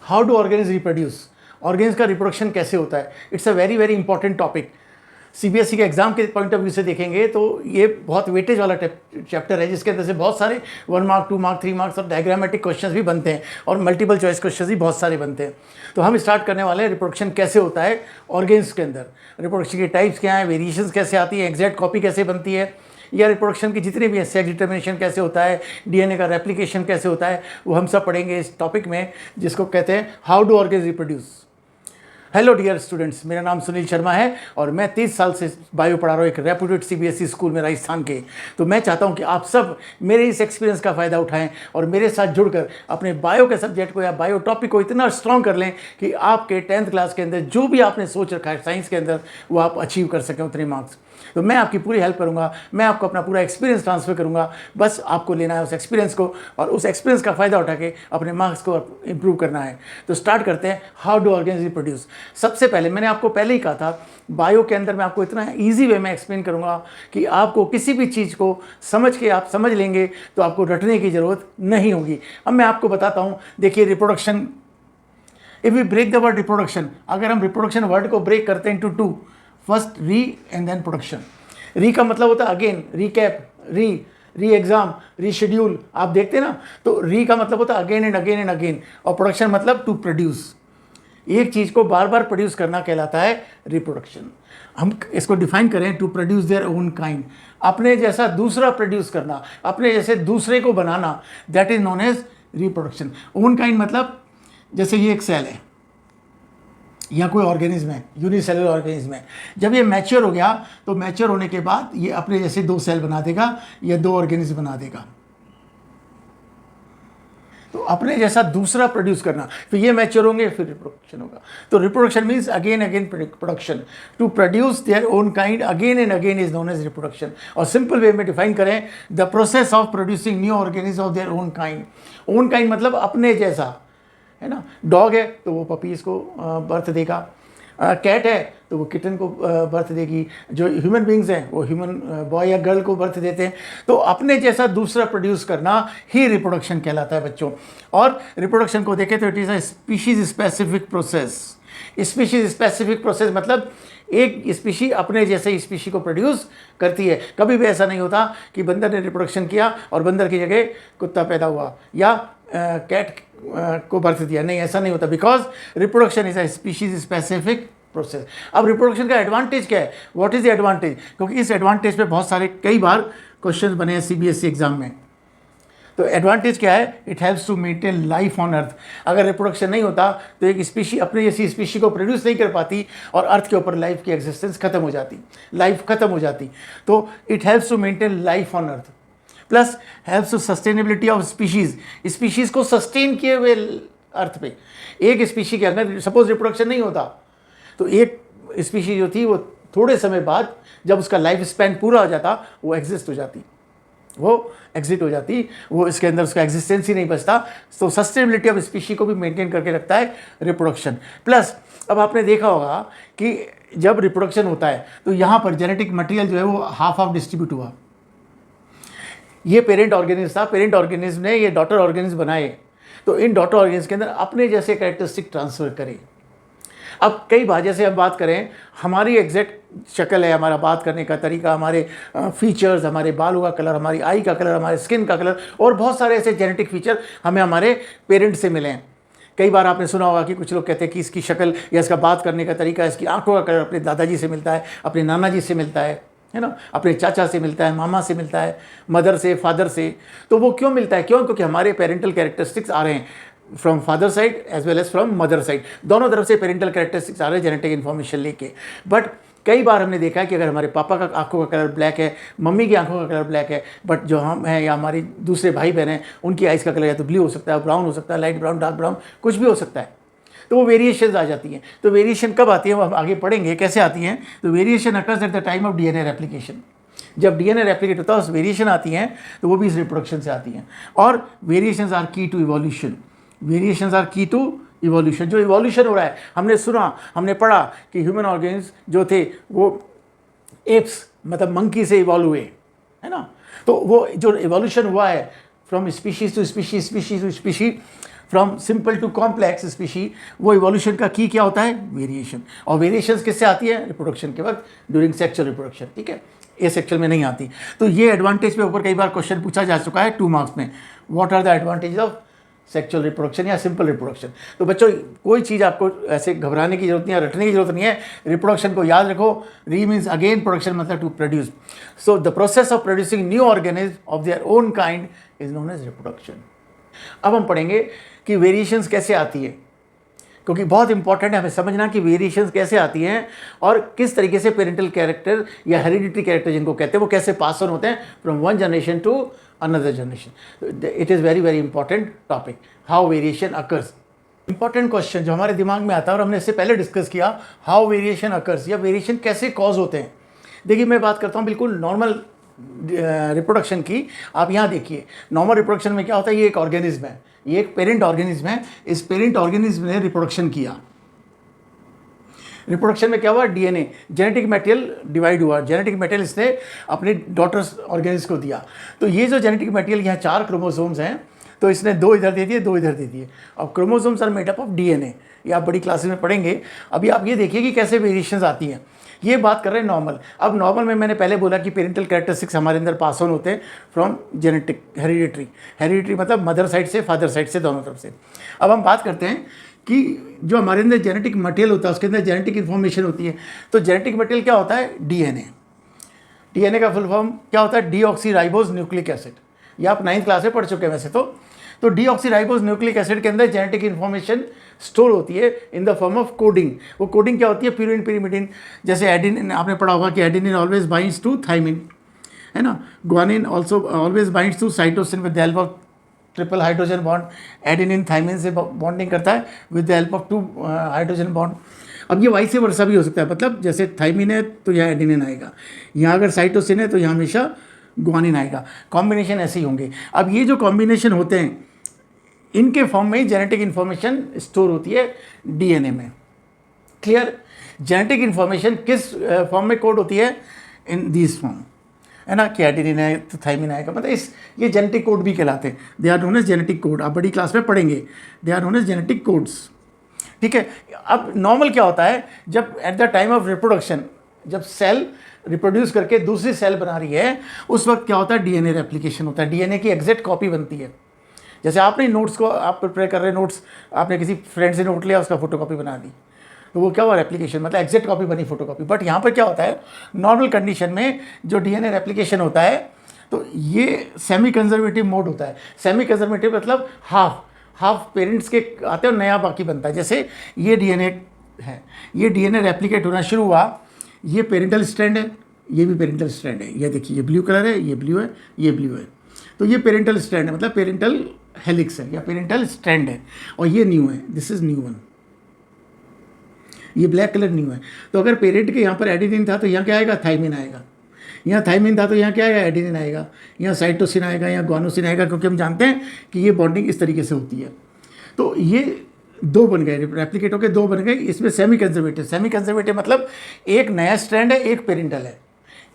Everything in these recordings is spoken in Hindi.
How do organisms reproduce, organisms का रिप्रोडक्शन कैसे होता है। It's a very very important topic. CBSE के एग्जाम के पॉइंट ऑफ व्यू से देखेंगे तो ये बहुत वेटेज वाला चैप्टर है, जिसके अंदर से बहुत सारे 1 मार्क 2 मार्क 3 मार्क्स और डायग्रामेटिक क्वेश्चंस भी बनते हैं और मल्टीपल चॉइस क्वेश्चंस भी बहुत सारे बनते हैं। तो हम स्टार्ट करने वाले हैं रिप्रोडक्शन कैसे होता है ऑर्गेन्स के अंदर, रिप्रोडक्शन के टाइप्स क्या हैं, वेरिएशंस कैसे आती है, एग्जैक्ट कॉपी कैसे बनती है, या रिप्रोडक्शन की जितने भी सेक्स डिटर्मिनेशन कैसे होता है, डीएनए का रेप्लिकेशन कैसे होता है, वो हम सब पढ़ेंगे इस टॉपिक में, जिसको कहते हैं how do organs reproduce. Hello dear students, मेरा नाम सुनील शर्मा है और मैं 30 साल से बायो पढ़ा रहा हूँ एक रेप्यूटेड सीबीएसई स्कूल में राजस्थान के। तो मैं चाहता हूँ कि आप सब मेरे इस एक्सपीरियंस का फ़ायदा उठाएं और मेरे साथ जुड़कर अपने बायो के सब्जेक्ट को या बायो टॉपिक को इतना स्ट्रॉन्ग कर लें कि आपके 10th क्लास के अंदर जो भी आपने सोच रखा है साइंस के अंदर, वो आप अचीव कर सकें उतने मार्क्स। तो मैं आपकी पूरी हेल्प करूंगा, मैं आपको अपना पूरा एक्सपीरियंस ट्रांसफर करूंगा। बस आपको लेना है उस एक्सपीरियंस को और उस एक्सपीरियंस का फ़ायदा उठा के अपने मार्क्स को इंप्रूव करना है। तो स्टार्ट करते हैं, हाउ डू ऑर्गेनिज रिप्रोड्यूस। सबसे पहले मैंने आपको पहले ही कहा था, बायो के अंदर मैं आपको इतना ईजी वे में एक्सप्लेन करूंगा कि आपको किसी भी चीज़ को समझ के आप समझ लेंगे तो आपको रटने की ज़रूरत नहीं होगी। अब मैं आपको बताता हूँ, देखिए reproduction, if we break the word reproduction, अगर हम रिप्रोडक्शन वर्ड को ब्रेक करते हैं into two, first re and then production. Re का मतलब होता है again, recap, re exam, reschedule, आप देखते हैं ना। तो री का मतलब होता है again and again and again, और प्रोडक्शन मतलब टू प्रोड्यूस, एक चीज़ को बार बार प्रोड्यूस करना कहलाता है रिप्रोडक्शन। हम इसको डिफाइन करें, to produce their own kind, अपने जैसा दूसरा प्रोड्यूस करना, अपने जैसे दूसरे को बनाना, that is known as reproduction. Own kind मतलब जैसे ये एक सेल है या कोई ऑर्गेनिज्म है, यूनिसेलुलर ऑर्गेनिज्म है, जब ये मैच्योर हो गया तो मैच्योर होने के बाद ये अपने जैसे 2 सेल बना देगा या 2 ऑर्गेनिज्म बना देगा। तो अपने जैसा दूसरा प्रोड्यूस करना, फिर ये मैच्योर होंगे, फिर रिप्रोडक्शन होगा। तो reproduction means again again production, to produce their own kind again and again is known as reproduction. और सिंपल वे में डिफाइन करें, the process of producing new organism of their own kind. Own kind मतलब अपने जैसा, है ना। डॉग है तो वो पपीज़ को बर्थ देगा, कैट है तो वो किटन को बर्थ देगी, जो ह्यूमन बींग्स हैं वो ह्यूमन बॉय या गर्ल को बर्थ देते हैं। तो अपने जैसा दूसरा प्रोड्यूस करना ही रिप्रोडक्शन कहलाता है बच्चों। और रिप्रोडक्शन को देखें तो it is a species specific process. Species specific process मतलब एक स्पीशी अपने जैसे स्पीशी को प्रोड्यूस करती है। कभी भी ऐसा नहीं होता कि बंदर ने रिप्रोडक्शन किया और बंदर की जगह कुत्ता पैदा हुआ या कैट को बर्थ दिया, नहीं, ऐसा नहीं होता, because reproduction is a species specific process. अब रिप्रोडक्शन का एडवांटेज क्या है, व्हाट इज द एडवांटेज, क्योंकि इस एडवांटेज पे बहुत सारे कई बार क्वेश्चन बने हैं सीबीएसई एग्जाम में। तो एडवांटेज क्या है, it helps to maintain life on earth. अगर रिप्रोडक्शन नहीं होता तो एक स्पीशी अपने जैसी स्पीशी को प्रोड्यूस नहीं कर पाती और अर्थ के ऊपर लाइफ की एग्जिस्टेंस खत्म हो जाती, लाइफ खत्म हो जाती। तो it helps to maintain life on earth, plus helps to sustainability of species, species को सस्टेन किए हुए अर्थ पे। एक स्पीशी के अगर सपोज रिप्रोडक्शन नहीं होता तो एक स्पीशी जो थी वो थोड़े समय बाद जब उसका लाइफ स्पैन पूरा हो जाता वो एग्जिस्ट हो जाती, वो एग्जिट हो जाती, वो इसके अंदर उसका एग्जिस्टेंस ही नहीं बचता। तो सस्टेनेबिलिटी ऑफ स्पीशी को भी मेंटेन करके रखता है रिप्रोडक्शन। प्लस अब आपने देखा होगा कि जब रिप्रोडक्शन होता है तो यहाँ पर जेनेटिक मटेरियल जो है वो हाफ डिस्ट्रीब्यूट हुआ। ये पेरेंट ऑर्गेनिज्म था, पेरेंट ऑर्गेनिज्म ने ये डॉटर ऑर्गेनिज्म बनाए, तो इन डॉटर ऑर्गेनिज्म के अंदर अपने जैसे कैरेक्टरिस्टिक ट्रांसफर करें। अब कई बार जैसे हम बात करें, हमारी एग्जैक्ट शक्ल है, हमारा बात करने का तरीका, हमारे फीचर्स, हमारे बालों का कलर, हमारी आई का कलर, हमारे स्किन का कलर और बहुत सारे ऐसे जेनेटिक फीचर हमें हमारे पेरेंट से मिले हैं। कई बार आपने सुना होगा कि कुछ लोग कहते हैं कि इसकी शक्ल या इसका बात करने का तरीका, इसकी आंखों का कलर अपने दादाजी से मिलता है, अपने नाना जी से मिलता है ना, अपने चाचा से मिलता है, मामा से मिलता है, मदर से, फादर से। तो वो क्यों मिलता है, क्यों, क्योंकि हमारे पेरेंटल कैरेक्टरिस्टिक्स आ रहे हैं from father side as well as from mother side, दोनों तरफ से पेरेंटल कैरेक्टरिस्टिक्स आ रहे हैं जेनेटिक इन्फॉर्मेशन लेके। बट कई बार हमने देखा है कि अगर हमारे पापा का आंखों का कलर ब्लैक है, मम्मी की आंखों का कलर ब्लैक है, बट जो हम हैं या हमारी दूसरे भाई बहन हैं उनकी आइज़ का कलर या तो ब्लू हो सकता है, ब्राउन हो सकता है, लाइट ब्राउन, डार्क ब्राउन, कुछ भी हो सकता है। तो वो वेरिएशन आ जाती हैं। तो वेरिएशन कब आती है वो हम आगे पढ़ेंगे कैसे आती हैं। तो variation occurs at the time of DNA replication. जब डीएनए रेप्लिकेट होता है उस वेरिएशन आती हैं तो वो भी इस रिप्रोडक्शन से आती हैं। और वेरिएशंस आर की टू इवोल्यूशन, वेरिएशंस आर की टू इवोल्यूशन। जो इवोल्यूशन हो रहा है, हमने सुना, हमने पढ़ा कि ह्यूमन ऑर्गेन्स जो थे वो एप्स मतलब मंकी से इवॉल्व हुए, है ना। तो वो जो इवोल्यूशन हुआ है from species to species, species to species, from simple to complex species, वो इवोल्यूशन का की क्या होता है, वेरिएशन। और वेरिएशंस किससे आती है, रिप्रोडक्शन के वक्त, ड्यूरिंग सेक्सुअल रिप्रोडक्शन, ठीक है, ए सेक्सुअल में नहीं आती। तो ये एडवांटेज पे ऊपर कई बार क्वेश्चन पूछा जा चुका है 2 मार्क्स में, what are the advantage of sexual reproduction या सिंपल रिप्रोडक्शन। तो बच्चों कोई चीज़ आपको ऐसे घबराने की जरूरत नहीं है, रटने की जरूरत नहीं है, रिप्रोडक्शन को याद रखो। री मीन्स अगेन, प्रोडक्शन मतलब to produce. So the process of producing new organism of their own kind is known as reproduction. अब हम पढ़ेंगे कि वेरिएशंस कैसे आती है, क्योंकि बहुत इंपॉर्टेंट है हमें समझना कि वेरिएशंस कैसे आती हैं और किस तरीके से पेरेंटल कैरेक्टर या हेरिडिटरी कैरेक्टर जिनको कहते हैं वो कैसे पास ऑन होते हैं from one generation to another generation. It is very very important topic, how variation occurs. Important question जो हमारे दिमाग में आता है और हमने इससे पहले डिस्कस किया, हाउ वेरिएशन अकर्स या वेरिएशन कैसे कॉज होते हैं। देखिए मैं बात करता हूँ बिल्कुल नॉर्मल रिप्रोडक्शन की। आप यहाँ देखिए, नॉर्मल रिप्रोडक्शन में क्या होता है, ये एक ऑर्गेनिज्म है, ये एक पेरेंट ऑर्गेनिज्म है, इस पेरेंट ऑर्गेनिज्म ने रिप्रोडक्शन किया। रिप्रोडक्शन में क्या हुआ, डीएनए जेनेटिक मटेरियल डिवाइड हुआ, जेनेटिक मटेरियल इसने अपने डॉटर्स ऑर्गेनिज्म को दिया। तो ये जो जेनेटिक मटेरियल, यहाँ 4 क्रोमोसोम्स हैं, तो इसने 2 इधर दे दिए, 2 इधर दे दिए। अब chromosomes are made up of DNA, ये आप बड़ी क्लासेस में पढ़ेंगे। अभी आप ये देखिए कि कैसे वेरिएशंस आती हैं। ये बात कर रहे हैं नॉर्मल। अब नॉर्मल में मैंने पहले बोला कि पेरेंटल कैरेक्टरिस्टिक्स हमारे अंदर पास ऑन होते हैं फ्रॉम जेनेटिक, हेरिडिटरी। हेरिडिटरी मतलब मदर साइड से, फादर साइड से, दोनों तरफ से। अब हम बात करते हैं कि जो हमारे अंदर जेनेटिक मटेरियल होता है उसके अंदर जेनेटिक इन्फॉर्मेशन होती है। तो जेनेटिक मटेरियल क्या होता है, डीएनए। डीएनए का फुल फॉर्म क्या होता है, डीऑक्सीराइबोज न्यूक्लिक एसिड। ये आप 9th क्लास में पढ़ चुके हैं वैसे तो डीऑक्सीराइबोज न्यूक्लिक एसिड के अंदर जेनेटिक इन्फॉर्मेशन स्टोर होती है in the form of coding. वो कोडिंग क्या होती है, प्यूरिन पिरिमिडिन। जैसे एडेनिन, आपने पढ़ा होगा कि adenine always binds to thymine, है ना। Guanine also always binds to cytosine with the help of triple hydrogen bond. Adenine thymine से बॉन्डिंग करता है with the help of 2 hydrogen bond. अब ये वाइस वर्सा भी हो सकता है, मतलब जैसे थाइमिन है तो यहाँ एडेनिन आएगा, यहाँ अगर साइटोसिन है तो यहाँ हमेशा ग्वानिन आएगा। कॉम्बिनेशन ऐसे ही होंगे। अब ये जो कॉम्बिनेशन होते हैं इनके फॉर्म में ही जेनेटिक इन्फॉर्मेशन स्टोर होती है डीएनए में। क्लियर। जेनेटिक इन्फॉर्मेशन किस फॉर्म में कोड होती है, इन दिस फॉर्म, है ना, कि एडेनिन है तो थाइमिन आएगा, मतलब ये जेनेटिक कोड भी कहलाते हैं। They are known as genetic code, आप बड़ी क्लास में पढ़ेंगे, they are known as genetic codes, ठीक है। अब नॉर्मल क्या होता है, जब at the time of reproduction, जब सेल रिप्रोड्यूस करके दूसरी सेल बना रही है, उस वक्त क्या होता है, डीएनए रेप्लिकेशन होता है, डीएनए की एग्जैक्ट कॉपी बनती है। जैसे आपने नोट्स को, आप प्रिपेयर कर रहे नोट्स, आपने किसी फ्रेंड से नोट लिया, उसका फोटोकॉपी बना दी, तो वो क्या हुआ, रेप्लिकेशन, मतलब एग्जैक्ट कॉपी बनी फोटोकॉपी। बट यहाँ पर क्या होता है, नॉर्मल कंडीशन में जो डीएनए रेप्लिकेशन होता है तो ये सेमी कंजर्वेटिव मोड होता है। सेमी कंजर्वेटिव मतलब हाफ पेरेंट्स के आते हैं और नया बाकी बनता है। जैसे ये डीएनए है, ये डीएनए रेप्लिकेट होना शुरू हुआ, ये पेरेंटल स्ट्रैंड है, ये भी पेरेंटल स्ट्रैंड है, ये देखिए ये ब्लू कलर है, ये ब्लू है, ये ब्लू है, तो ये पेरेंटल स्ट्रैंड है, मतलब पेरेंटल हेलिक्स है या पेरेंटल स्ट्रैंड है, और ये न्यू है, दिस इज न्यू वन, ये ब्लैक कलर न्यू है। तो अगर पेरेंट के यहाँ पर एडेनिन था तो यहाँ क्या आएगा, थाइमिन आएगा, यहाँ थाइमिन था तो यहाँ क्या आएगा, एडेनिन आएगा, यहाँ साइटोसिन आएगा, यहाँ ग्वानोसिन आएगा, क्योंकि हम जानते हैं कि ये बॉन्डिंग इस तरीके से होती है। तो ये 2 बन गए, रेप्लिकेट होकर 2 बन गए। इसमें सेमी कंजर्वेटिव मतलब एक नया स्ट्रैंड है, एक पेरेंटल है,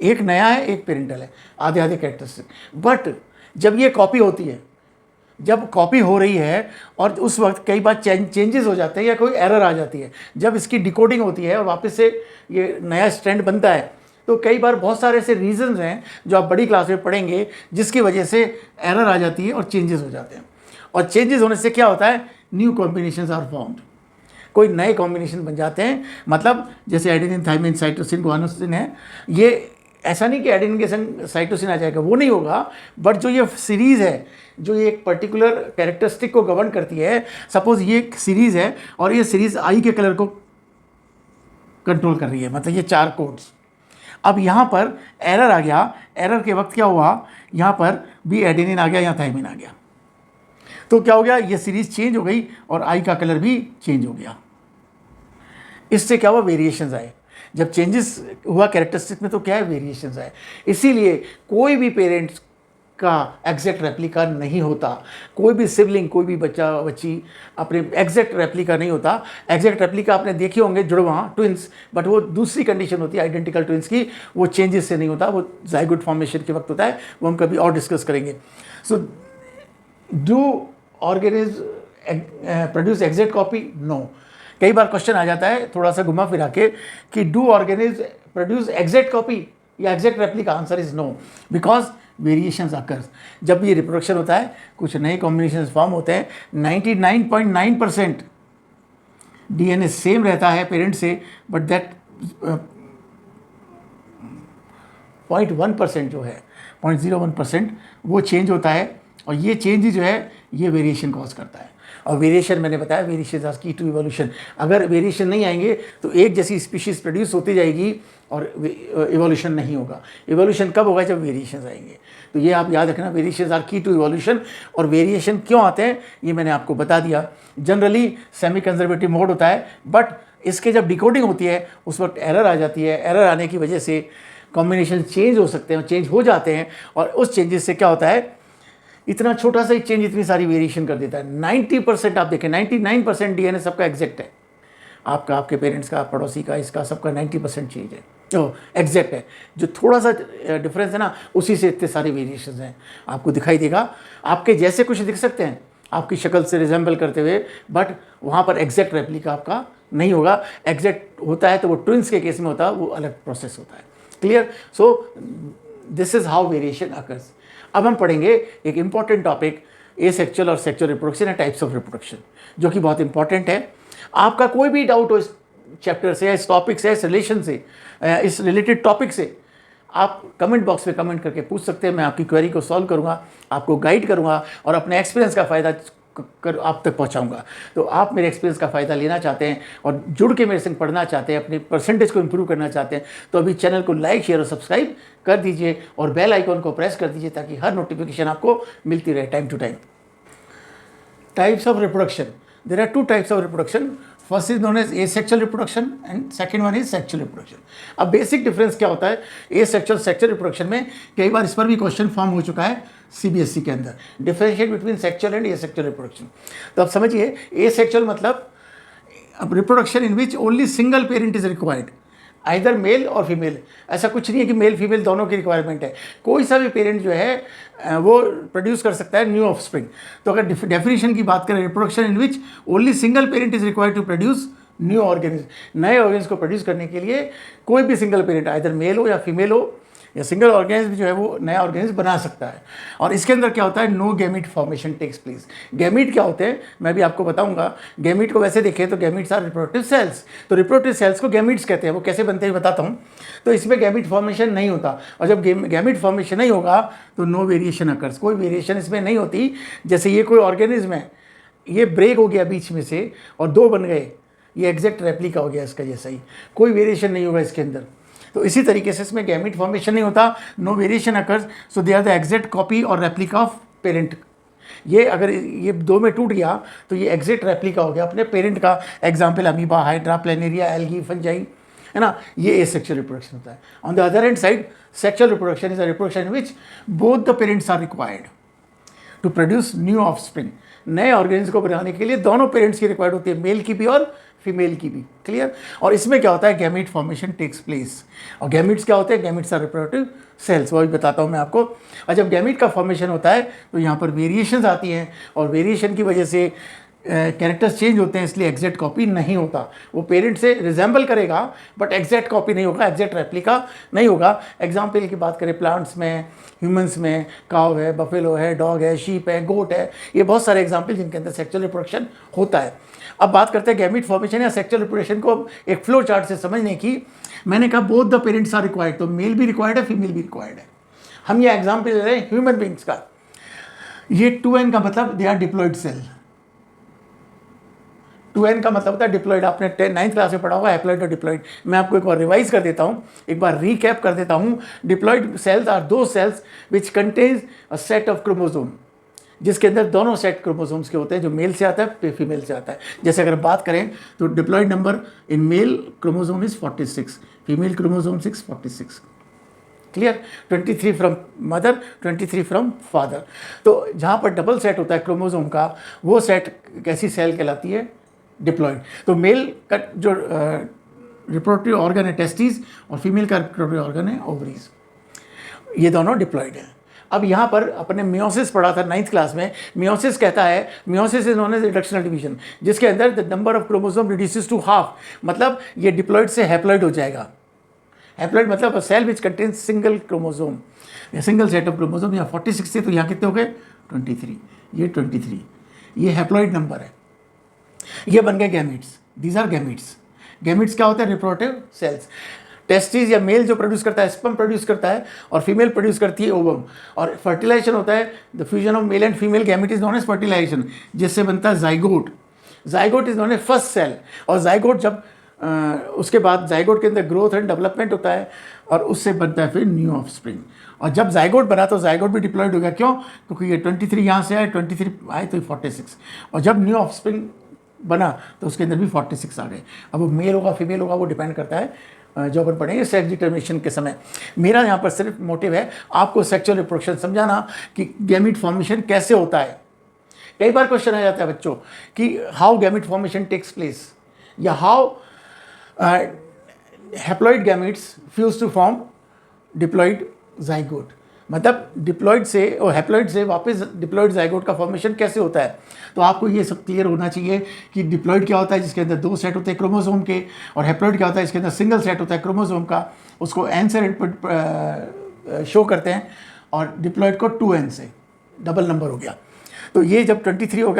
एक नया है, एक पेरेंटल है, आधे आधे कैरेक्टरिस्टिक। बट जब ये कॉपी होती है, जब कॉपी हो रही है और उस वक्त कई बार चेंजेस हो जाते हैं या कोई एरर आ जाती है, जब इसकी डिकोडिंग होती है और वापस से ये नया स्ट्रैंड बनता है, तो कई बार बहुत सारे ऐसे रीजंस हैं जो आप बड़ी क्लास में पढ़ेंगे जिसकी वजह से एरर आ जाती है और चेंजेस हो जाते हैं। और चेंजेस होने से क्या होता है, न्यू कॉम्बिनेशंस आर फॉर्म्ड, कोई नए कॉम्बिनेशन बन जाते हैं। मतलब जैसे एडेनिन थाइमिन साइटोसिन ग्वानोसिन है, ये ऐसा नहीं कि एडेनिन के संग साइटोसिन आ जाएगा, वो नहीं होगा। बट जो ये सीरीज़ है, जो ये एक पर्टिकुलर कैरेक्टरिस्टिक को गवर्न करती है, सपोज ये एक सीरीज़ है और ये सीरीज़ आई के कलर को कंट्रोल कर रही है, मतलब ये 4 कोड्स। अब यहाँ पर एरर आ गया, एरर के वक्त क्या हुआ, यहाँ पर भी एडेनिन आ गया, यहाँ थाइमिन आ गया, तो क्या हो गया, ये सीरीज़ चेंज हो गई और आई का कलर भी चेंज हो गया। इससे क्या हुआ, वेरिएशंस आए। जब चेंजेस हुआ कैरेक्टरिस्टिक में तो क्या है, वेरिएशंस आए। इसीलिए कोई भी पेरेंट्स का एग्जैक्ट रेप्लिका नहीं होता, कोई भी सिबलिंग, कोई भी बच्चा बच्ची अपने एग्जैक्ट रेप्लिका नहीं होता। एग्जैक्ट रेप्लिका आपने देखे होंगे जुड़वा ट्विंस, बट वो दूसरी कंडीशन होती है आइडेंटिकल ट्विंस की, वो चेंजेस से नहीं होता, वो ज़ाइगोट फॉर्मेशन के वक्त होता है, वो हम कभी और डिस्कस करेंगे। So do organisms produce exact copy? No. कई बार क्वेश्चन आ जाता है थोड़ा सा घुमा फिरा के कि do organism produce exact copy या exact replica? Answer is no, because variations occurs. जब ये रिप्रोडक्शन होता है कुछ नए कॉम्बिनेशन फॉर्म होते हैं, 99.9% डीएनए सेम रहता है पेरेंट से, बट दैट 0.1% जो है, 0.01% वो चेंज होता है, और ये चेंज जो है ये वेरिएशन कॉज करता है। और वेरिएशन मैंने बताया, वेरिएशन आर की टू इवोल्यूशन। अगर वेरिएशन नहीं आएंगे तो एक जैसी स्पीशीज प्रोड्यूस होती जाएगी और इवोल्यूशन नहीं होगा। इवोल्यूशन कब होगा? जब वेरिएशन आएंगे। तो ये आप याद रखना, वेरिएशन आर की टू इवोल्यूशन। और वेरिएशन क्यों आते हैं ये मैंने आपको बता दिया। जनरली सेमी कंजर्वेटिव मोड होता है, बट इसके जब डिकोडिंग होती है उस वक्त एरर आ जाती है। एरर आने की वजह से कॉम्बिनेशन चेंज हो सकते हैं, चेंज हो जाते हैं, और उस चेंजेस से क्या होता है, इतना छोटा सा एक चेंज इतनी सारी वेरिएशन कर देता है। 90% आप देखें, 99% डीएनए सबका एग्जैक्ट है, आपका, आपके पेरेंट्स का, पड़ोसी का, इसका सबका 90% चेंज है, तो एग्जैक्ट है। जो थोड़ा सा डिफरेंस है ना, उसी से इतने सारे वेरिएशन हैं। आपको दिखाई देगा, आपके जैसे कुछ दिख सकते हैं आपकी शक्ल से रिजेंबल करते हुए, बट वहाँ पर एग्जैक्ट रेप्लिका आपका नहीं होगा। एग्जैक्ट होता है तो वो ट्विंस के केस में होता है, वो अलग प्रोसेस होता है। Clear? So this is how variation occurs. अब हम पढ़ेंगे एक इंपॉर्टेंट टॉपिक, एसेक्सुअल और सेक्सुअल रिप्रोडक्शन या टाइप्स ऑफ रिप्रोडक्शन, जो कि बहुत इंपॉर्टेंट है। आपका कोई भी डाउट हो इस चैप्टर से, इस टॉपिक से, इस रिलेशन से, इस रिलेटेड टॉपिक से, आप कमेंट बॉक्स में कमेंट करके पूछ सकते हैं। मैं आपकी क्वेरी को सॉल्व करूंगा, आपको गाइड करूंगा और अपने एक्सपीरियंस का फ़ायदा आप तक पहुंचाऊंगा। तो आप मेरे एक्सपीरियंस का फ़ायदा लेना चाहते हैं और जुड़ के मेरे संग पढ़ना चाहते हैं, अपने परसेंटेज को इंप्रूव करना चाहते हैं, तो अभी चैनल को लाइक, शेयर और सब्सक्राइब कर दीजिए और बेल आइकॉन को प्रेस कर दीजिए ताकि हर नोटिफिकेशन आपको मिलती रहे time to time. Types of reproduction, there are two types of reproduction. First is known as asexual reproduction and second one is sexual reproduction. अब बेसिक डिफरेंस क्या होता है एसेक्सुअल सेक्सुअल रिप्रोडक्शन में? कई बार इस पर भी क्वेश्चन फॉर्म हो चुका है सीबीएसई के अंदर, differentiate between sexual and asexual reproduction. तो अब समझिए, एसेक्सुअल मतलब अब reproduction in which only single parent is required, either male और फीमेल। ऐसा कुछ नहीं है कि मेल फीमेल दोनों की रिक्वायरमेंट है, कोई सा भी पेरेंट जो है वो प्रोड्यूस कर सकता है न्यू ऑफस्प्रिंग। तो अगर डेफिनेशन की बात करें, reproduction in which only single parent is required to produce new organism, नए ऑर्गेनिज्म को प्रोड्यूस करने के लिए कोई भी सिंगल पेरेंट, आइदर मेल हो या फीमेल हो, या सिंगल ऑर्गेनिज्म जो है वो नया ऑर्गेनिज्म बना सकता है। और इसके अंदर क्या होता है, no gamete formation takes place. Gamete क्या होते हैं मैं भी आपको बताऊंगा। गैमीट को वैसे देखें तो गैमीट्स आर रिप्रोडक्टिव सेल्स, तो रिप्रोडक्टिव सेल्स को गैमीट्स कहते हैं। वो कैसे बनते हैं बताता हूँ। तो इसमें गैमीट फॉर्मेशन नहीं होता, और जब गैमीट फॉर्मेशन नहीं होगा तो नो वेरिएशन अकर्स, कोई वेरिएशन इसमें नहीं होती। जैसे ये कोई ऑर्गेनिज्म है, ये ब्रेक हो गया बीच में से और दो बन गए, ये एग्जैक्ट रेप्लिका हो गया इसका जैसा ही, कोई वेरिएशन नहीं होगा इसके अंदर। तो इसी तरीके से इसमें गैमीट फॉर्मेशन नहीं होता, no variation occurs, so they are the exact copy और रेप्लिका ऑफ पेरेंट। ये अगर ये दो में टूट गया तो ये एग्जैक्ट रेप्लिका हो गया अपने पेरेंट का। Example amoeba, hydra, planaria, algae, fungi, है ना, ये एसेक्सुअल रिप्रोडक्शन होता है। On the other hand side, sexual reproduction is a reproduction in which both the parents are required to produce new offspring. नए ऑर्गेनिज्म को बनाने के लिए दोनों पेरेंट्स की रिक्वायर्ड होती है, मेल की भी और फीमेल की भी। क्लियर? और इसमें क्या होता है, गैमीट फॉर्मेशन टेक्स प्लेस। और गैमीट्स क्या होते हैं, गैमीट्स आर रिप्रोडक्टिव सेल्स, वो भी बताता हूँ मैं आपको। और जब गैमीट का फॉर्मेशन होता है तो यहाँ पर वेरिएशंस आती हैं, और वेरिएशन की वजह से कैरेक्टर्स चेंज होते हैं, इसलिए एग्जैक्ट कॉपी नहीं होता। वो पेरेंट से रिजेंबल करेगा बट एग्जैक्ट कॉपी नहीं होगा, एग्जैक्ट रेप्लिका नहीं होगा। एग्जाम्पल की बात करें, प्लांट्स में, ह्यूमंस में, काव है, बफेलो है, डॉग है, शीप है, गोट है, ये बहुत सारे एग्जाम्पल जिनके अंदर सेक्सुअल रिप्रोडक्शन होता है। अब बात करते हैं गैमीट फॉर्मेशन या सेक्सुअल रिप्रोडक्शन को एक फ्लो चार्ट से समझने की। मैंने कहा both the parents are required, तो मेल भी रिक्वायर्ड है, फीमेल भी रिक्वायर्ड है। हम ये एग्जाम्पल ले रहे हैं ह्यूमन बींग्स का। ये 2n का मतलब they are diploid cell. 2n का मतलब होता है डिप्लॉयड। आपने 9th क्लास में पढ़ा होगा हैप्लॉयड और डिप्लॉयड। मैं आपको एक बार रिवाइज कर देता हूँ, एक बार रीकैप कर देता हूँ। डिप्लॉयड सेल्स आर दो cells which contains a set of chromosome, जिसके अंदर दोनों सेट क्रोमोसोम्स के होते हैं, जो मेल से आता है फीमेल से आता है। जैसे अगर बात करें तो diploid number in male chromosome is 46, female chromosome 46। Clear? 23 from mother, 23 from father. तो जहाँ पर डबल सेट होता है क्रोमोसोम का, वो सेट कैसी सेल कहलाती है, डिप्लॉयड। तो मेल का जो रिप्रोडक्टिव ऑर्गन है टेस्टिस, और फीमेल का रिप्रोडक्टिव ऑर्गन है ओवरीज, ये दोनों डिप्लॉयड है। अब यहाँ पर अपने मियोसिस पढ़ा था 9th क्लास में। मियोसिस कहता है, meiosis is known as reductional division, जिसके अंदर the number of chromosome reduces to half, मतलब ये डिप्लॉइड से हैप्लॉइड हो जाएगा। हैप्लॉइड मतलब cell which contains single chromosome या सिंगल सेट ऑफ क्रोमोसोम। यहाँ 46 थे तो यहाँ कितने हो गए 23, ये 23, ये हैप्लॉइड नंबर है। ये बन गए gametes, these are gametes. Gametes क्या होता है? Reproductive cells. टेस्टिस या मेल जो प्रोड्यूस करता है स्पर्म प्रोड्यूस करता है, और फीमेल प्रोड्यूस करती है ओवम। और फर्टिलाइजेशन होता है the fusion of male and female gamete is known as fertilization, जिससे बनता है zygote. Zygote is known as first cell. और जाइगोट जब उसके बाद जाइगोट के अंदर ग्रोथ एंड डेवलपमेंट होता है और उससे बनता है फिर न्यू ऑफस्प्रिंग। और जब जाइगोट बना तो जाइगोट भी डिप्लॉयड हो गया। क्यों? क्योंकि ये 23 यहाँ से आए, 23 आए तो 46, और जब न्यू ऑफस्प्रिंग बना तो उसके अंदर भी 46 आ गए। अब वो मेल होगा फीमेल होगा वो डिपेंड करता है जो अपन पढ़ेंगे सेक्स डिटर्मिनेशन के समय। मेरा यहाँ पर सिर्फ मोटिव है आपको सेक्सुअल रिप्रोडक्शन समझाना कि गैमीट फॉर्मेशन कैसे होता है। कई बार क्वेश्चन आ जाता है बच्चों कि how gamete formation takes place, या how haploid gametes fuse to form diploid zygote. मतलब डिप्लॉइड से और हैप्लॉइड से वापस डिप्लॉइड जाइगोट का फॉर्मेशन कैसे होता है। तो आपको ये सब क्लियर होना चाहिए कि डिप्लॉइड क्या होता है जिसके अंदर 2 सेट होते हैं क्रोमोसोम के, और हैप्लॉइड क्या होता है इसके अंदर सिंगल सेट होता है क्रोमोसोम का। उसको एन से शो करते हैं और डिप्लॉइड को 2n से, डबल नंबर हो गया। तो ये जब 23 हो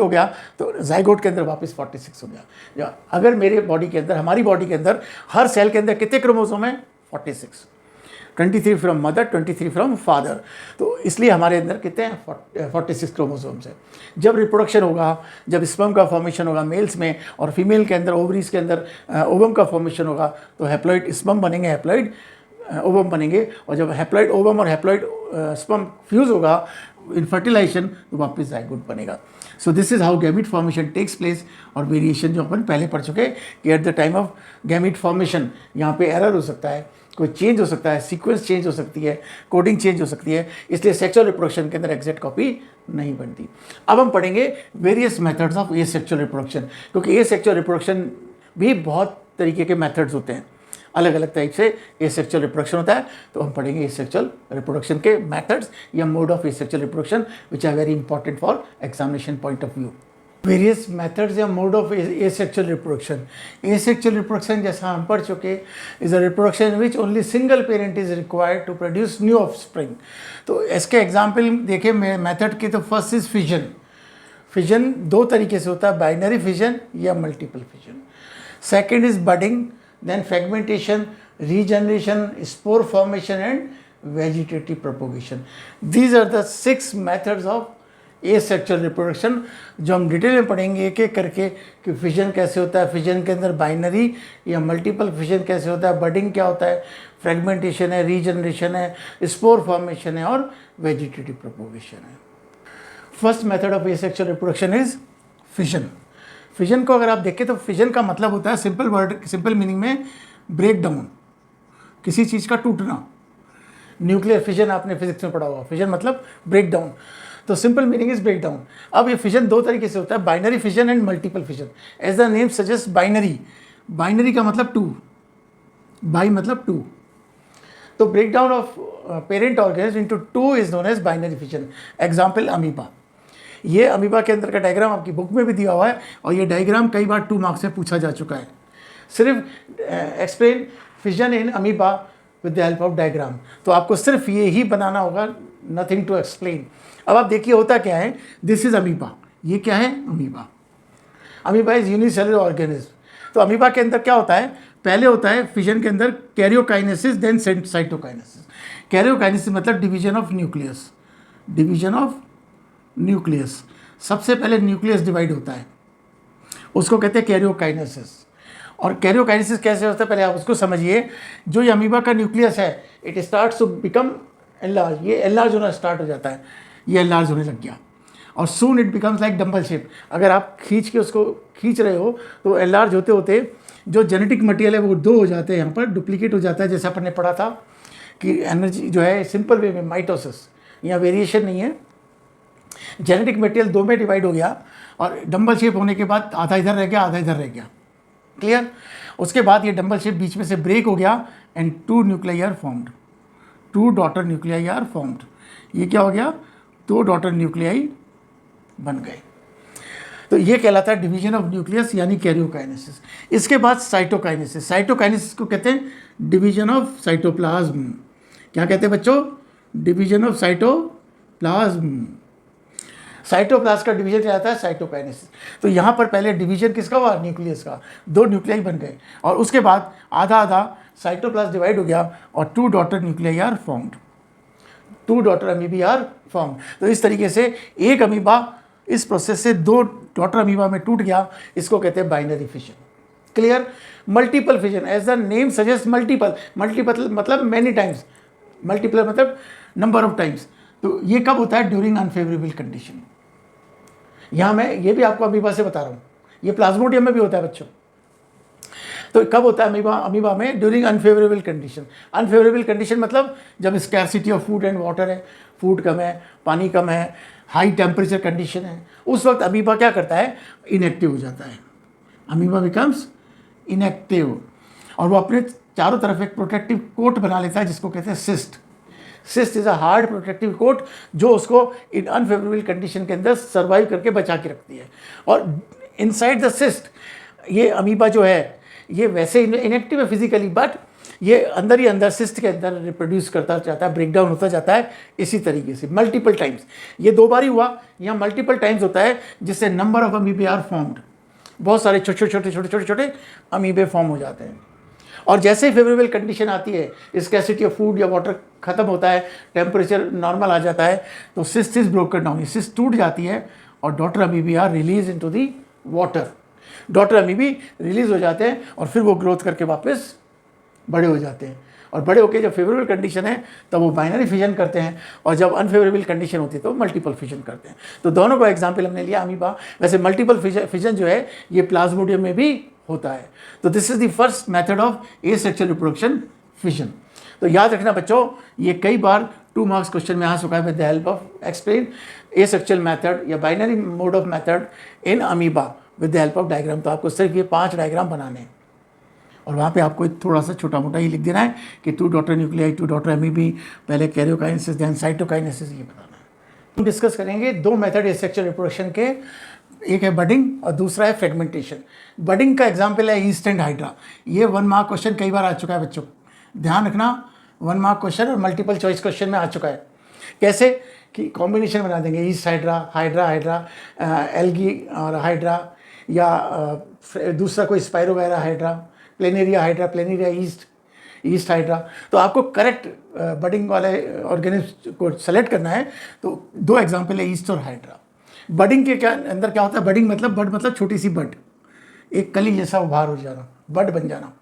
गया तो जाइगोट के अंदर वापस 46 हो गया। अगर मेरे बॉडी के अंदर, हमारी बॉडी के अंदर हर सेल के अंदर कितने क्रोमोसोम हैं? 46। 23 फ्रॉम मदर, 23 फ्रॉम फादर। तो इसलिए हमारे अंदर कितने हैं? 46 क्रोमोसोम्स है। जब रिप्रोडक्शन होगा, जब स्पर्म का फॉर्मेशन होगा मेल्स में, और फीमेल के अंदर ओवरीज के अंदर ओवम का फॉर्मेशन होगा, तो हैप्लॉइड स्पर्म बनेंगे, हैप्लॉइड ओवम बनेंगे। और जब हैप्लॉइड ओवम और हैप्लॉइड स्पर्म फ्यूज होगा इन फर्टिलाइजेशन तो वापस जाइगोट बनेगा। So this is how gamete formation takes place. और वेरिएशन जो अपन पहले पढ़ चुके कि at the time of gamete formation यहाँ पे एरर हो सकता है, कोई चेंज हो सकता है, सीक्वेंस चेंज हो सकती है, कोडिंग चेंज हो सकती है, इसलिए सेक्सुअल रिप्रोडक्शन के अंदर एग्जैक्ट कॉपी नहीं बनती। अब हम पढ़ेंगे various methods of asexual reproduction, क्योंकि एसेक्सुअल रिप्रोडक्शन भी बहुत तरीके के मेथड्स होते हैं, अलग अलग टाइप से एसेक्सुअल रिप्रोडक्शन होता है। तो हम पढ़ेंगे एसेक्सुअल रिप्रोडक्शन के मेथड्स या mode of asexual reproduction which are very important for examination point of view. Various methods या mode of asexual reproduction. Asexual reproduction जैसा हम पढ़ चुके is a reproduction in which only single parent is required to produce new offspring. तो इसके एग्जाम्पल देखें मेथड के, तो फर्स्ट इज फिजन। फिजन 2 तरीके से होता है, बाइनरी फिजन या multiple fission. Second is budding, then fragmentation, regeneration, spore formation and vegetative propagation. These are the 6 methods of asexual reproduction जो हम डिटेल में पढ़ेंगे एक एक करके कि फिजन कैसे होता है, फिजन के अंदर बाइनरी या मल्टीपल फिजन कैसे होता है, बडिंग क्या होता है, फ्रेगमेंटेशन है, रीजनरेशन है, स्पोर फॉर्मेशन है और वेजिटेटिव प्रोपोगेशन है। First method of asexual reproduction is fission. Fission को अगर आप देखें तो फिजन का मतलब होता है सिंपल वर्ड, सिंपल मीनिंग में ब्रेक डाउन, किसी चीज़ का टूटना। न्यूक्लियर फिजन आपने फिजिक्स में पढ़ा होगा, फिजन मतलब ब्रेक डाउन। तो simple meaning is break down. अब ये फिजन 2 तरीके से होता है, binary fission and multiple fission. As the name suggest binary, binary का मतलब 2, बाई मतलब 2। तो break down of parent organism into 2 is known as binary fission. Example amoeba. ये अमीबा के अंदर का डायग्राम आपकी बुक में भी दिया हुआ है, और ये डायग्राम कई बार 2 मार्क्स में पूछा जा चुका है। सिर्फ explain fission in amoeba with the help of diagram. तो आपको सिर्फ ये ही बनाना होगा, नथिंग टू एक्सप्लेन। अब आप देखिए होता क्या है, दिस इज अमीबा। ये क्या है? Amoeba. Amoeba is unicellular organism. तो अमीबा के अंदर क्या होता है? पहले होता है फिजन के अंदर कैरियोकाइनेसिस, देन साइटोकाइनेसिस। कैरियोकाइनेसिस मतलब division of nucleus, division of nucleus. सबसे पहले न्यूक्लियस डिवाइड होता है, उसको कहते हैं कैरियोकाइनेसिस। और कैरियोकाइनेसिस कैसे होता है पहले आप उसको समझिए। जो ये अमीबा का न्यूक्लियस है, it starts to become enlarge, ये एनलार्ज होना स्टार्ट हो जाता है, ये एनलार्ज होने लग गया, और soon it becomes like dumbbell shape. अगर आप खींच के उसको खींच रहे हो तो एनलार्ज होते होते जो जेनेटिक मटेरियल है वो 2 हो जाते हैं, यहाँ पर डुप्लीकेट हो जाता है। जैसे अपन ने पढ़ा था कि एनर्जी जो है सिंपल वे में माइटोसिस, यहाँ वेरिएशन नहीं है, जेनेटिक मटेरियल 2 में डिवाइड हो गया, और डंबल शेप होने के बाद आधा इधर रह गया, आधा इधर रह गया। क्लियर? उसके बाद ये डंबल शेप बीच में से ब्रेक हो गया and 2 nuclei are formed, 2 daughter nuclei are formed. ये क्या हो गया, 2 डॉटर न्यूक्लियाई बन गए। तो ये कहलाता है डिवीजन ऑफ न्यूक्लियस यानी कैरियोकाइनेसिस। इसके बाद साइटोकाइनेसिस। साइटोकाइनेसिस को कहते हैं डिवीजन ऑफ साइटोप्लाज्म। क्या कहते हैं बच्चों, डिवीजन ऑफ साइटोप्लाज्म। साइटोप्लाज्म का डिवीजन क्या आता है, साइटोकाइनेसिस। तो यहाँ पर पहले डिवीजन किसका हुआ, न्यूक्लियस का, 2 न्यूक्लियाई बन गए और उसके बाद आधा आधा साइटोप्लाज्म डिवाइड हो गया और 2 daughter nuclei are formed, 2 daughter amoebae are form. तो इस तरीके से एक अमीबा इस प्रोसेस से 2 डॉटर अमीबा में टूट गया, इसको कहते हैं binary fission. Clear. Multiple fission, as the name suggest multiple, multiple मतलब मैनी टाइम्स, मल्टीपल मतलब नंबर ऑफ टाइम्स। तो ये कब होता है, ड्यूरिंग अनफेवरेबल कंडीशन। यहाँ मैं ये भी आपको अमीबा से बता रहा हूँ, ये प्लाज्मोडियम में भी होता है बच्चों। तो कब होता है अमीबा में, during unfavourable condition. Unfavourable condition मतलब जब scarcity of food and water है, फूड कम है, पानी कम है, हाई टेम्परेचर कंडीशन है, उस वक्त अमीबा क्या करता है, इनएक्टिव हो जाता है। अमीबा बिकम्स इनएक्टिव और वो अपने चारों तरफ एक प्रोटेक्टिव कोट बना लेता है जिसको कहते हैं cyst. Cyst is a hard protective coat जो उसको इन अनफेवरेबल कंडीशन के अंदर सर्वाइव करके बचा के रखती है। और इनसाइड द सिस्ट ये अमीबा जो है ये वैसे इनएक्टिव है फिजिकली, बट ये अंदर ही अंदर सिस्ट के अंदर रिप्रोड्यूस करता जाता है, ब्रेक डाउन होता जाता है इसी तरीके से मल्टीपल टाइम्स। ये 2 बार ही हुआ, यहाँ मल्टीपल टाइम्स होता है जिससे नंबर ऑफ अमीबे आर फॉर्म्ड, बहुत सारे छोटे छोटे छोटे अमीबे फॉर्म हो जाते हैं। और जैसे ही फेवरेबल कंडीशन आती है, स्कैरसिटी ऑफ फूड या वाटर खत्म होता है, टेम्परेचर नॉर्मल आ जाता है, तो cyst is broken down, cyst टूट जाती है और daughter amoebae are release into the water. Daughter amoebae release हो जाते हैं और फिर वो ग्रोथ करके वापस बड़े हो जाते हैं और बड़े होकर जब फेवरेबल कंडीशन है तब वो बाइनरी फिजन करते हैं और जब अनफेवरेबल कंडीशन होती है तो मल्टीपल फिजन करते हैं। तो दोनों का एग्जाम्पल हमने लिया अमीबा। वैसे मल्टीपल फिजन जो है ये प्लाज्मोडियम में भी होता है। तो this is the first method of asexual reproduction, fission. तो याद रखना बच्चों, ये कई बार 2 मार्क्स क्वेश्चन में आ चुका है with the help of explain asexual method या binary mode of method in amoeba with the help of diagram. तो आपको सिर्फ ये 5 डायग्राम बनाने हैं और वहाँ पे आपको थोड़ा सा छोटा मोटा ये लिख देना है कि 2 डॉटर न्यूक्लियाई, 2 डॉटर अमीबी, पहले कैरियोकाइनेसिस देन साइटोकाइनेसिस, ये बताना है। हम डिस्कस करेंगे 2 मेथड एसेक्सुअल रिप्रोडक्शन के, एक है बडिंग और दूसरा है फ्रेगमेंटेशन। बडिंग का एग्जाम्पल है ईस्ट एंड हाइड्रा। ये 1 मार्क क्वेश्चन कई बार आ चुका है बच्चों, ध्यान रखना, 1 मार्क क्वेश्चन और मल्टीपल चॉइस क्वेश्चन में आ चुका है। कैसे कि कॉम्बिनेशन बना देंगे, east hydra, hydra hydra, algae और हाइड्रा, या दूसरा कोई spirogyra hydra, planaria hydra, planaria east hydra. तो आपको करेक्ट बडिंग वाले ऑर्गेनिज्म को सेलेक्ट करना है। तो 2 एग्जाम्पल है ईस्ट और हाइड्रा। बडिंग के अंदर क्या होता है, बडिंग मतलब बड मतलब छोटी सी बड, एक कली जैसा उभार हो जाना, बड बन जाना।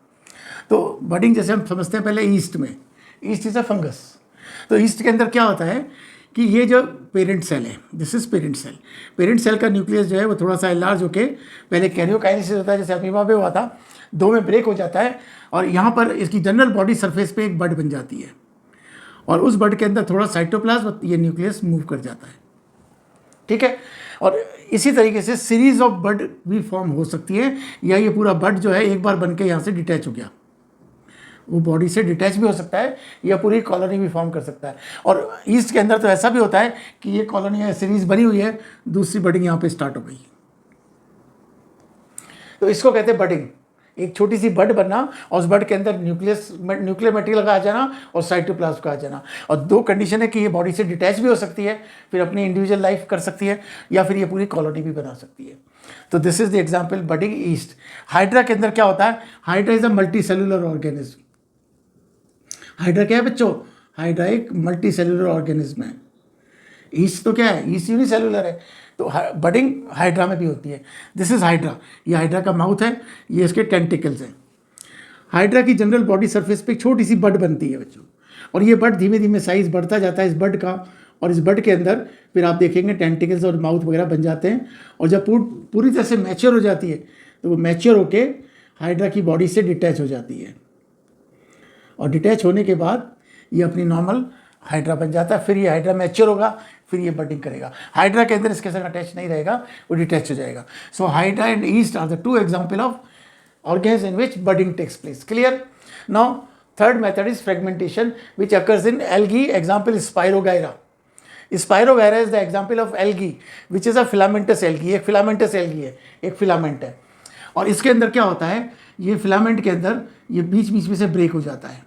तो बडिंग जैसे हम समझते हैं पहले ईस्ट में, ईस्ट इज अ फंगस। तो ईस्ट के अंदर क्या होता है कि ये जो पेरेंट सेल है, this is parent cell. Parent cell का न्यूक्लियस जो है वो थोड़ा सा एनलार्ज होके पहले कैरियोकाइनेसिस होता है जैसे अमीबा में हुआ था, 2 में ब्रेक हो जाता है और यहाँ पर इसकी जनरल बॉडी सरफेस पे एक बड बन जाती है और उस बड के अंदर थोड़ा साइटोप्लाज्म, ये न्यूक्लियस मूव कर जाता है, ठीक है। और इसी तरीके से सीरीज ऑफ बड भी फॉर्म हो सकती है, या ये पूरा बड जो है एक बार बन के यहाँ से डिटैच हो गया, वो बॉडी से डिटैच भी हो सकता है या पूरी कॉलोनी भी फॉर्म कर सकता है। और ईस्ट के अंदर तो ऐसा भी होता है कि ये कॉलोनी या सीरीज बनी हुई है, दूसरी बडिंग यहाँ पे स्टार्ट हो गई, तो इसको कहते हैं बडिंग। एक छोटी सी बड बनना और उस बड के अंदर न्यूक्लियर मटेरियल का आ जाना और साइटोप्लाज्म का आ जाना। और 2 कंडीशन है कि ये बॉडी से डिटैच भी हो सकती है, फिर अपनी इंडिविजुअल लाइफ कर सकती है, या फिर ये पूरी कॉलोनी भी बना सकती है। तो this is the example budding east. Hydra के अंदर क्या होता है, hydra is a multi cellular organism. Hydra क्या है बच्चों, हाइड्रा एक मल्टी सेलुलर ऑर्गेनिज्म है। ईस्ट तो क्या है, ईस्ट यूनिसेलुलर है। तो बडिंग हाइड्रा में भी होती है। दिस इज हाइड्रा, ये हाइड्रा का माउथ है, ये इसके टेंटिकल्स हैं। हाइड्रा की जनरल बॉडी सरफेस पे एक छोटी सी बड बनती है बच्चों, और ये बड धीमे धीमे साइज बढ़ता जाता है इस बड का, और इस बड के अंदर फिर आप देखेंगे टेंटिकल्स और माउथ वगैरह बन जाते हैं। और जब पूरी तरह से मैच्योर हो जाती है तो वो मैच्योर होके हाइड्रा की बॉडी से डिटैच हो जाती है, और डिटैच होने के बाद ये अपनी नॉर्मल हाइड्रा बन जाता है। फिर ये हाइड्रा मैच्योर होगा, फिर ये बडिंग करेगा। हाइड्रा के अंदर इसके संग अटैच नहीं रहेगा, वो डिटैच हो जाएगा। So hydra and yeast are the 2 example of organs in which budding takes place. Clear. Now third method is fragmentation which occurs in algae, example spirogyra. Spirogyra is the example of algae which is a filamentous algae, एक फिलामेंटस एल्गी है, एक फिलामेंट है। और इसके अंदर क्या होता है, ये फिलामेंट के अंदर ये बीच बीच में से ब्रेक हो जाता है,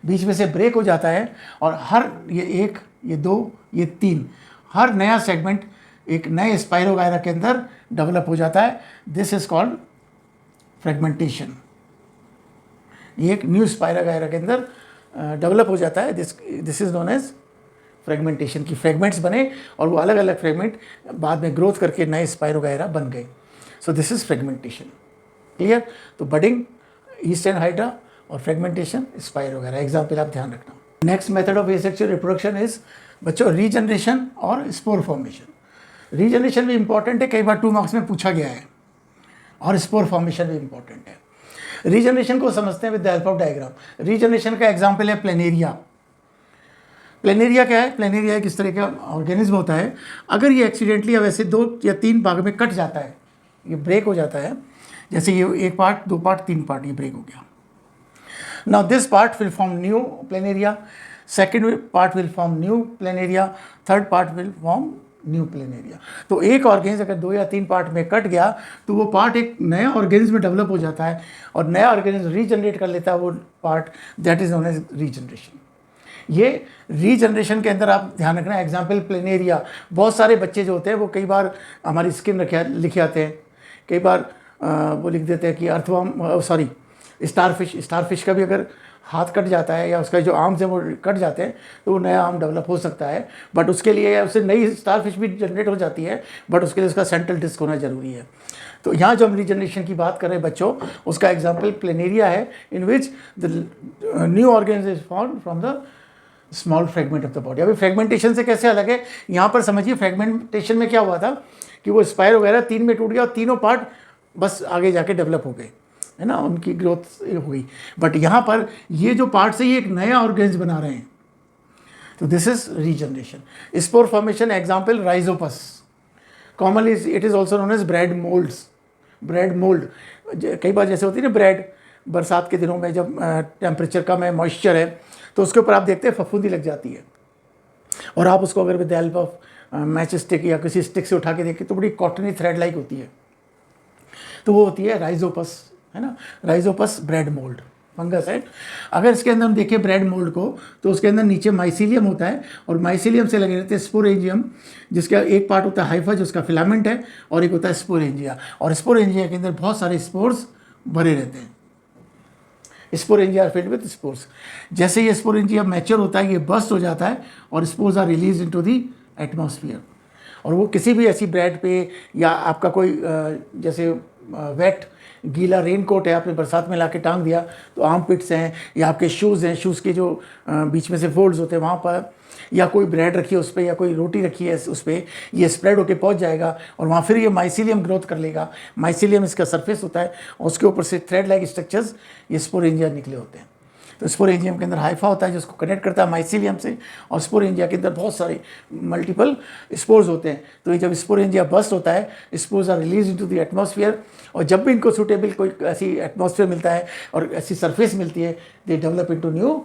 बीच में से ब्रेक हो जाता है, और हर ये एक, ये दो, ये तीन, हर नया सेगमेंट एक नए स्पाइरोगायरा के अंदर डेवलप हो जाता है। This is called fragmentation. ये एक न्यू स्पाइरोगायरा के अंदर डेवलप हो जाता है। This is known as fragmentation, की फ्रेगमेंट्स बने और वो अलग अलग फ्रेगमेंट बाद में ग्रोथ करके नए स्पाइरोगायरा बन गए। सो दिस इज फ्रेगमेंटेशन। क्लियर? तो बडिंग ईस्टर्न हाइड्रा और फ्रेगमेंटेशन स्पाइरोगायरा, एग्जाम्पल आप ध्यान रखना। Next method of asexual reproduction is बच्चों रीजनरेशन और स्पोर फॉर्मेशन। रीजनरेशन भी इंपॉर्टेंट है, कई बार 2 मार्क्स में पूछा गया है, और स्पोर फॉर्मेशन भी इंपॉर्टेंट है। रीजनरेशन को समझते हैं with the help of diagram. Regeneration का एग्जाम्पल है प्लेनेरिया। प्लेनेरिया क्या है? प्लेनेरिया एक इस तरह का ऑर्गेनिज्म होता है, अगर ये एक्सीडेंटली या वैसे 2 या 3 भाग में कट जाता है, ये ब्रेक हो जाता है, जैसे ये 1 पार्ट, 2 पार्ट, 3 पार्ट, ये ब्रेक हो गया। Now this part will form new planaria, second part will form new planaria, third part will form new planaria. तो एक ऑर्गेनिज्म अगर 2 या 3 पार्ट में कट गया तो वो पार्ट एक नया ऑर्गेनिज्म में डेवलप हो जाता है, और नया ऑर्गेनिज्म रीजनरेट कर लेता है वो part, that is known as regeneration. ये रीजनरेशन के अंदर आप ध्यान रखना, एग्जाम्पल प्लेनेरिया। बहुत सारे बच्चे जो होते हैं वो कई बार हमारी स्किन लिखे आते हैं, कई बार वो लिख देते हैं कि अर्थवर्म, सॉरी स्टारफिश। स्टारफिश का भी अगर हाथ कट जाता है या उसका जो आर्म्स हैं वो कट जाते हैं तो वो नया आर्म डेवलप हो सकता है, बट उसके लिए उससे नई स्टारफिश भी जनरेट हो जाती है, बट उसके लिए उसका सेंट्रल डिस्क होना जरूरी है। तो यहाँ जो हम रीजनरेशन की बात कर रहे हैं बच्चों, उसका एग्जाम्पल प्लेनेरिया है, in which the new organism is formed from the small fragment of the body. अभी फ्रेगमेंटेशन से कैसे अलग है, यहाँ पर समझिए फ्रेगमेंटेशन में क्या हुआ था कि वो स्पाइरोगायरा 3 में टूट गया और तीनों पार्ट बस आगे जाके डेवलप हो गए, है ना, उनकी ग्रोथ हो गई। बट यहाँ पर ये जो पार्ट्स है ये एक नया ऑर्गेनिज्म बना रहे हैं, तो this is regeneration. Spore formation example rhizopus, commonly it is also known as bread moulds. Bread mould कई बार जैसे होती है ना ब्रेड, बरसात के दिनों में जब टेम्परेचर कम है, मॉइस्चर है, तो उसके ऊपर आप देखते हैं फफूंदी लग जाती है, और आप उसको अगर with the help of match stick या किसी स्टिक से उठा के देखें तो बड़ी कॉटनी थ्रेड लाइक होती है, तो वो होती है राइजोपस, है ना। राइजोपस ब्रेड मोल्ड फंगस है। अगर इसके अंदर हम देखें ब्रेड मोल्ड को, तो उसके अंदर नीचे माइसीलियम होता है, और माइसीलियम से लगे रहते हैं स्पोरेंजियम, जिसका एक पार्ट होता है हाइफा जो उसका फिलामेंट है, और एक होता है स्पोरेंजिया, और स्पोरेंजिया के अंदर बहुत सारे स्पोर्स भरे रहते हैं। Sporangia are filled with spores. जैसे ये स्पोरेंजिया मैच्योर होता है, ये बस्ट हो जाता है और spores are release into the atmosphere, और वो किसी भी ऐसी ब्रेड पे, या आपका कोई जैसे वेट गीला रेन कोट है, आपने बरसात में लाके टांग दिया, तो आर्म पिट्स हैं, या आपके शूज़ हैं, शूज़ के जो बीच में से फोल्ड्स होते हैं वहाँ पर, या कोई ब्रेड रखी है उस पर, या कोई रोटी रखी है उस पर, ये स्प्रेड होके पहुँच जाएगा, और वहाँ फिर ये माइसीलियम ग्रोथ कर लेगा। माइसीलियम इसका सरफेस होता है, और उसके ऊपर से थ्रेड लाइक स्ट्रक्चर्स, ये स्पोरेंजिया निकले होते हैं। तो स्पोरेंजियम के अंदर हाइफा होता है जो उसको कनेक्ट करता है माइसीलियम से, और स्पोरेंजिया के अंदर बहुत सारे मल्टीपल स्पोर्स होते हैं। तो ये जब स्पोरेंजिया बस्ट होता है, spores are release into the atmosphere, और जब भी इनको सूटेबल कोई ऐसी एटमॉस्फेयर मिलता है और ऐसी सरफेस मिलती है, they develop into new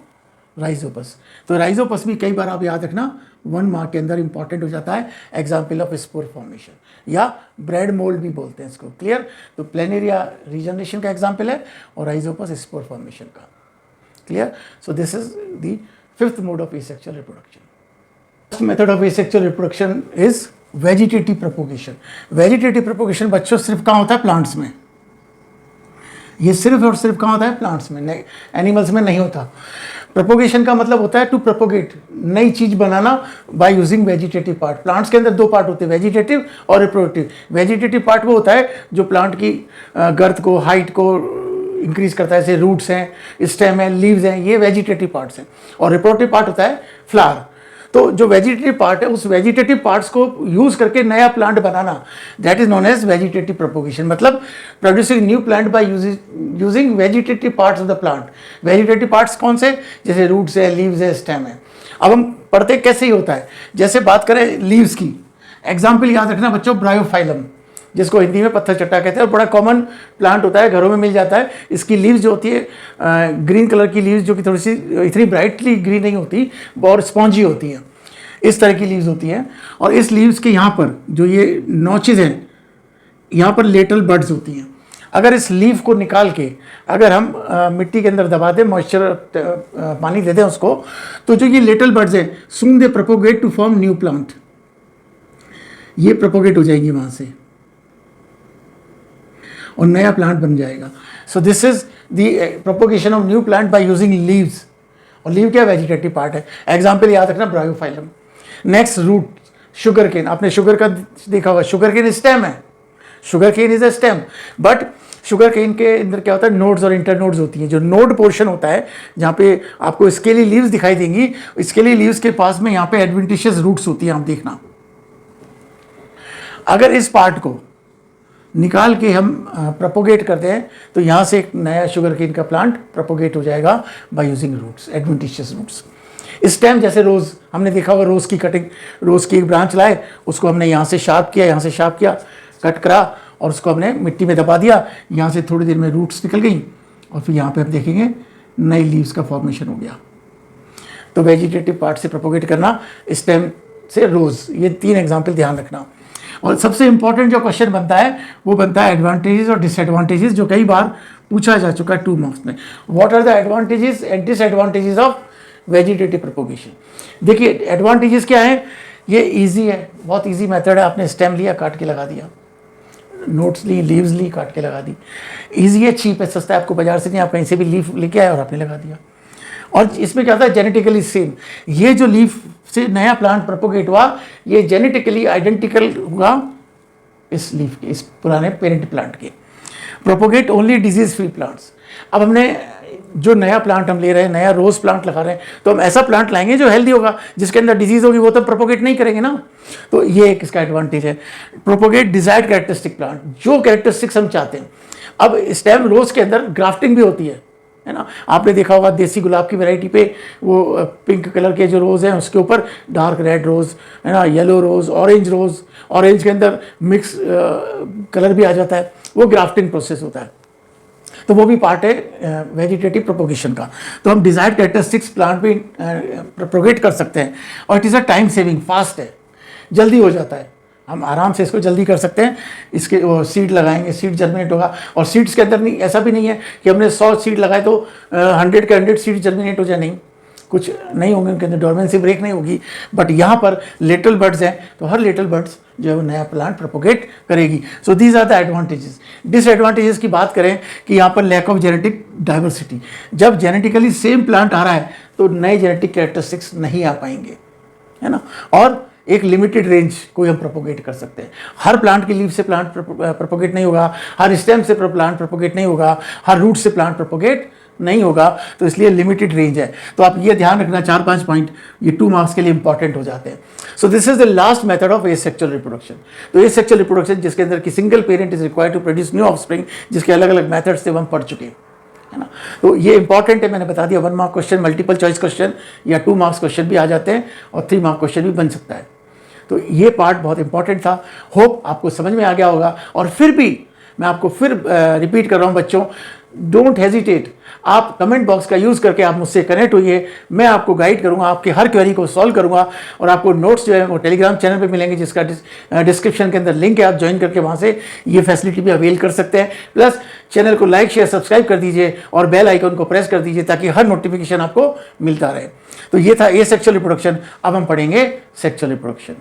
Rhizopus. तो राइजोपस भी कई बार आप याद रखना 1 मार्क के अंदर इंपॉर्टेंट हो जाता है, एग्जाम्पल ऑफ स्पोर फॉर्मेशन, या ब्रेड मोल्ड भी बोलते हैं इसको। क्लियर? तो प्लेनेरिया रीजनरेशन का एग्जाम्पल है, और राइजोपस स्पोर फॉर्मेशन का। Clear? So this is the 5th mode of asexual reproduction. First method of asexual reproduction is vegetative propagation. Vegetative propagation बच्चों सिर्फ कहाँ होता है? प्लांट्स में। ये सिर्फ और सिर्फ कहाँ होता है? प्लांट्स में, एनिमल्स में नहीं होता। प्रोपोगेशन का मतलब होता है टू प्रोपोगेट, नई चीज बनाना by using vegetative part. Plants के अंदर 2 पार्ट होते हैं, वेजिटेटिव और रिप्रोडक्टिव। वेजिटेटिव पार्ट वो होता है जो प्लांट की गर्थ को, हाइट को इंक्रीज करता है, जैसे रूट्स हैं, स्टेम है, लीव्स हैं, ये वेजिटेटिव पार्ट्स हैं। और रिप्रोडक्टिव पार्ट होता है फ्लावर। तो जो वेजिटेटिव पार्ट है, उस वेजिटेटिव पार्ट्स को यूज करके नया प्लांट बनाना, that is known as vegetative propagation. मतलब producing new plant by using vegetative parts of the plant. Vegetative parts कौन से? जैसे रूट्स है, लीव्स है, स्टेम है। अब हम पढ़ते कैसे ही होता है, जैसे बात करें लीव्स की, एग्जाम्पल याद रखना बच्चों, ब्रायोफाइलम, जिसको हिंदी में पत्थर चट्टा कहते हैं, और बड़ा कॉमन प्लांट होता है, घरों में मिल जाता है। इसकी लीव्स जो होती है ग्रीन कलर की लीव्स, जो कि थोड़ी सी इतनी ब्राइटली ग्रीन नहीं होती और स्पॉन्जी होती है। इस तरह की लीव्स होती हैं, और इस लीव्स के यहाँ पर जो ये नॉचेज हैं, यहाँ पर लेटरल बड्स होती हैं। अगर इस लीफ को निकाल के अगर हम मिट्टी के अंदर दबा दें, मॉइस्चर पानी दे दें उसको, तो जो ये लेटरल बड्स हैं, soon they propagate to form new plant, ये प्रोपोगेट हो जाएंगे वहाँ से और नया प्लांट बन जाएगा। So this is the propagation of new plant by using leaves. और लीव क्या वेजिटेटिव पार्ट है। एग्जाम्पल याद रखना, bryophyllum. Next root, sugar cane. आपने शुगर का देखा होगा, शुगर केन स्टेम है, sugar cane is a stem, but sugar cane के अंदर क्या होता है, नोड्स और इंटर नोड्स होती हैं। जो नोड पोर्शन होता है जहाँ पे आपको स्केली लीव्स दिखाई देंगी, स्केली लीव्स के पास में यहाँ पे एडवेंटिशियस रूट्स होती हैं। आप देखना, अगर इस पार्ट को निकाल के हम प्रोपोगेट करते हैं तो यहाँ से एक नया शुगर केन का प्लांट प्रोपोगेट हो जाएगा by using roots, adventitious roots. Stem जैसे रोज़, हमने देखा हुआ रोज़ की कटिंग, रोज़ की एक ब्रांच लाए, उसको हमने यहाँ से शार्प किया, यहाँ से शार्प किया, कट करा और उसको हमने मिट्टी में दबा दिया, यहाँ से थोड़ी देर में रूट्स निकल गई और फिर यहाँ पे हम देखेंगे नई लीव्स का फॉर्मेशन हो गया। तो वेजिटेटिव पार्ट से प्रोपोगेट करना, स्टेम से रोज़, ये 3 एग्जाम्पल ध्यान रखना। और सबसे इंपॉर्टेंट जो क्वेश्चन बनता है वो बनता है एडवांटेजेस और डिसएडवांटेजेस, जो कई बार पूछा जा चुका है 2 मार्क्स में। What are the advantages and disadvantages of vegetative propagation. देखिए एडवांटेजेस क्या है, ये इजी है, बहुत इजी मेथड है। आपने स्टेम लिया, काट के लगा दिया, नोट्स ली, लीव्स ली, काट के लगा दी। इजी है, चीप है, सस्ता है, आपको बाजार से नहीं, आप कहीं से भी लीफ लेके आए और आपने लगा दिया। और इसमें क्या होता है, जेनेटिकली सेम, ये जो लीफ से नया प्लांट प्रोपोगेट हुआ, ये जेनेटिकली आइडेंटिकल होगा इस लीफ के, इस पुराने पेरेंट प्लांट के। Propagate only disease free plants. अब हमने जो नया प्लांट हम ले रहे हैं, नया रोज प्लांट लगा रहे हैं, तो हम ऐसा प्लांट लाएंगे जो हेल्दी होगा, जिसके अंदर डिजीज होगी वो तो प्रोपोगेट नहीं करेंगे ना। तो ये एक इसका एडवांटेज है। प्रोपोगेट डिजायर्ड कैरेक्टरिस्टिक प्लांट, जो कैरेक्टरिस्टिक्स हम चाहते हैं। अब स्टेम रोज के अंदर ग्राफ्टिंग भी होती है ना। आपने देखा होगा देसी गुलाब की वैरायटी पे वो पिंक कलर के जो रोज़ हैं उसके ऊपर डार्क रेड रोज़ है ना, येलो रोज़, ऑरेंज रोज़, ऑरेंज के अंदर मिक्स कलर भी आ जाता है, वो ग्राफ्टिंग प्रोसेस होता है। तो वो भी पार्ट है वेजिटेटिव प्रोपोगेशन का। तो हम डिजायर्ड कैरेक्टरिस्टिक्स प्लांट भी प्रोपोगेट कर सकते हैं और it is a time saving, fast है, जल्दी हो जाता है, हम आराम से इसको जल्दी कर सकते हैं। इसके वो सीड लगाएंगे, सीड जर्मिनेट होगा। और सीड्स के अंदर नहीं, ऐसा भी नहीं है कि हमने 100 सीड लगाए तो 100 के 100 सीड जर्मिनेट हो जाए, नहीं, कुछ नहीं होंगे उनके अंदर, डोरमेंसी ब्रेक नहीं होगी। बट यहाँ पर लेटरल बर्ड्स हैं तो हर लेटरल बर्ड्स जो है वो नया प्लांट प्रोपोगेट करेगी। So these are the advantages. Disadvantages की बात करें कि यहाँ पर लैक ऑफ जेनेटिक डाइवर्सिटी। जब जेनेटिकली सेम प्लांट आ रहा है तो नए जेनेटिक कैरेक्टरिस्टिक्स नहीं आ पाएंगे, है ना। और एक लिमिटेड रेंज को हम प्रोपोगेट कर सकते हैं। हर प्लांट की लीफ से प्लांट प्रोपोगेट नहीं होगा, हर स्टेम से प्लांट प्रोपोगेट नहीं होगा, हर रूट से प्लांट प्रोपोगेट नहीं होगा। तो इसलिए लिमिटेड रेंज है। तो आप ये ध्यान रखना, 4-5 पॉइंट ये 2 मार्क्स के लिए इंपॉर्टेंट हो जाते हैं। So this is the last method of asexual reproduction. तो एसेक्सुअल रिप्रोडक्शन जिसके अंदर की single parent is required to produce new offspring, जिसके अलग अलग मेथड्स थे हम पढ़ चुके हैं, है ना। तो ये इंपॉर्टेंट है, मैंने बता दिया। 1 mark question, multiple choice question या 2 मार्क्स क्वेश्चन भी आ जाते हैं और 3 मार्क क्वेश्चन भी बन सकता है। तो ये पार्ट बहुत इंपॉर्टेंट था। होप आपको समझ में आ गया होगा। और फिर भी मैं आपको फिर रिपीट कर रहा हूँ बच्चों, डोंट हेजिटेट। आप कमेंट बॉक्स का यूज़ करके आप मुझसे कनेक्ट होइए, मैं आपको गाइड करूंगा, आपके हर क्वेरी को सॉल्व करूंगा। और आपको नोट्स जो है वो टेलीग्राम चैनल पे मिलेंगे, जिसका डिस्क्रिप्शन के अंदर लिंक है, आप ज्वाइन करके वहाँ से ये फैसिलिटी भी अवेल कर सकते हैं। प्लस चैनल को लाइक शेयर सब्सक्राइब कर दीजिए और बेल आइकन को प्रेस कर दीजिए ताकि हर नोटिफिकेशन आपको मिलता रहे। तो ये था एसेक्सुअल रिप्रोडक्शन। अब हम पढ़ेंगे सेक्सुअल रिप्रोडक्शन।